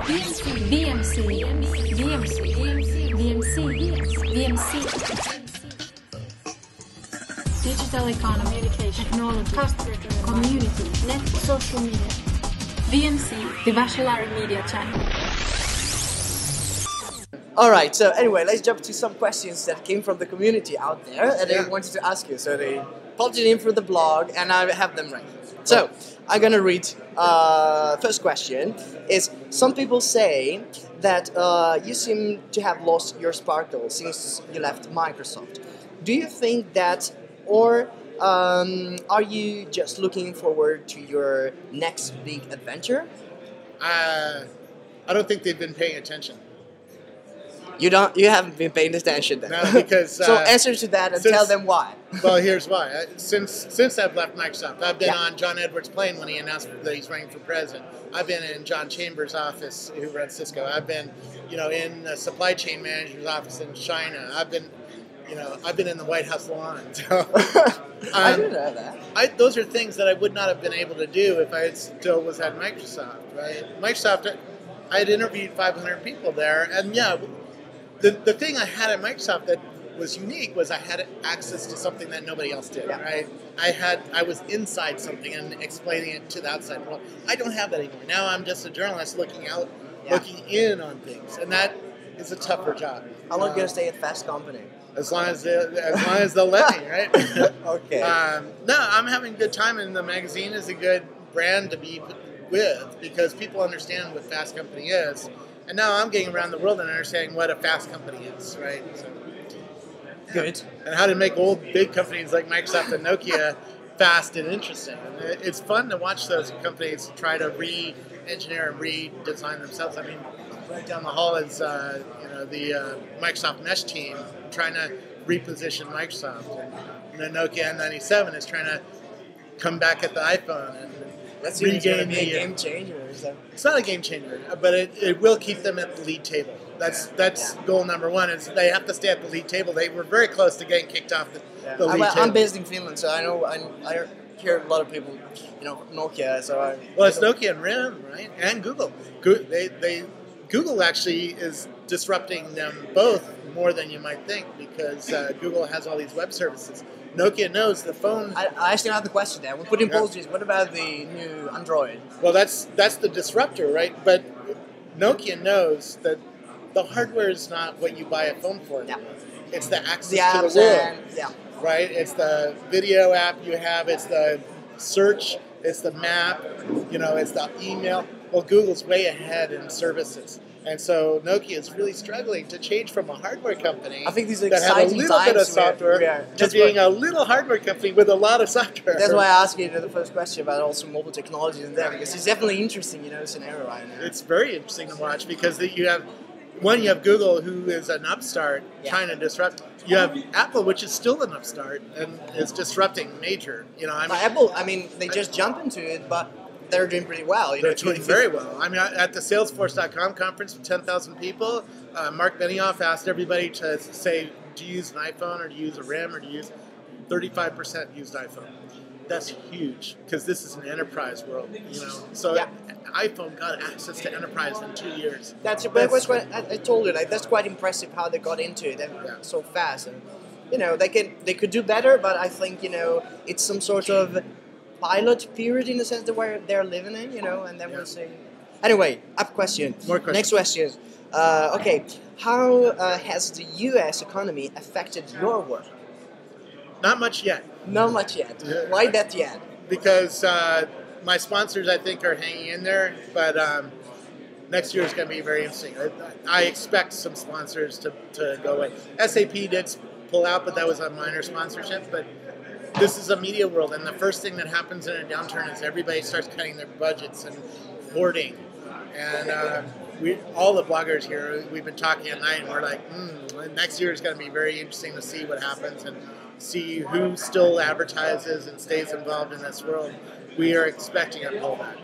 Digital economy, communication, technology, customer, community, net, social media. VMC, the Vascellari media channel. Alright, so anyway, let's jump to some questions that came from the community out there and they wanted to ask you. So they popped it in through the blog and I have them ready. So, I'm gonna read first question is, some people say that you seem to have lost your sparkle since you left Microsoft. Do you think that, or are you just looking forward to your next big adventure? I don't think they've been paying attention. You haven't been paying attention then. No, because so answer to that and tell them why. Well, here's why. Since I've left Microsoft, I've been on John Edwards' plane when he announced that he's running for president. I've been in John Chambers' office, who runs Cisco. I've been, in the supply chain manager's office in China. I've been in the White House lawn. So, I didn't know that. Those are things that I would not have been able to do if I still was at Microsoft. Right? Microsoft, I had interviewed 500 people there, and the thing I had at Microsoft that was unique was I had access to something that nobody else did, right? I was inside something and explaining it to the outside world. I don't have that anymore. Now I'm just a journalist looking out, looking in on things, and that is a tougher job. How long are you going to stay at Fast Company? As long as they'll let me, right? Okay. No, I'm having a good time, and the magazine is a good brand to be with because people understand what Fast Company is. And now I'm getting around the world and understanding what a fast company is, right? So, good. And how to make old big companies like Microsoft and Nokia fast and interesting. And it's fun to watch those companies try to re-engineer and redesign themselves. I mean, right down the hall is the Microsoft Mesh team trying to reposition Microsoft. And the Nokia N97 is trying to come back at the iPhone and that's going to be a game changer. It's not a game changer, but it will keep them at the lead table. That's goal number one. Is they have to stay at the lead table. They were very close to getting kicked off the lead table. I'm based in Finland, so I hear a lot of people, Nokia. So it's Nokia and RIM, right, and Google. Google actually is disrupting them both more than you might think because Google has all these web services. Nokia knows the phone. I actually have the question there. We put in apologies. What about the new Android? Well, that's the disruptor, right? But Nokia knows that the hardware is not what you buy a phone for. Yeah. It's the access to the world. Right? It's the video app you have. It's the search. It's the map. It's the email. Well, Google's way ahead in services. And so Nokia is really struggling to change from a hardware company I think these are that had a little bit of software to being a little hardware company with a lot of software. That's why I asked you the first question about also mobile technologies and there, because it's definitely interesting, scenario right now. It's very interesting to watch because you have Google, who is an upstart trying to disrupt. You have Apple, which is still an upstart and is disrupting major. Apple, they just jump into it, but they're doing pretty well. They're doing very well. At the Salesforce.com conference with 10,000 people, Mark Benioff asked everybody to say, do you use an iPhone or do you use a RIM or do you use 35% used iPhone. That's huge because this is an enterprise world, So iPhone got access to enterprise in 2 years. I told you, that's quite impressive how they got into it so fast. And they could do better, but I think it's some sort of pilot period in the sense that where they're living in, and then we'll see. Anyway, up question. More questions. Next question. Okay, how has the U.S. economy affected your work? Not much yet. Not much yet. Why that yet? Because my sponsors, I think, are hanging in there, but next year is going to be very interesting. I expect some sponsors to go away. SAP did pull out, but that was a minor sponsorship, but this is a media world, and the first thing that happens in a downturn is everybody starts cutting their budgets and hoarding. And all the bloggers here, we've been talking at night, and we're like, next year is going to be very interesting to see what happens and see who still advertises and stays involved in this world. We are expecting a pullback.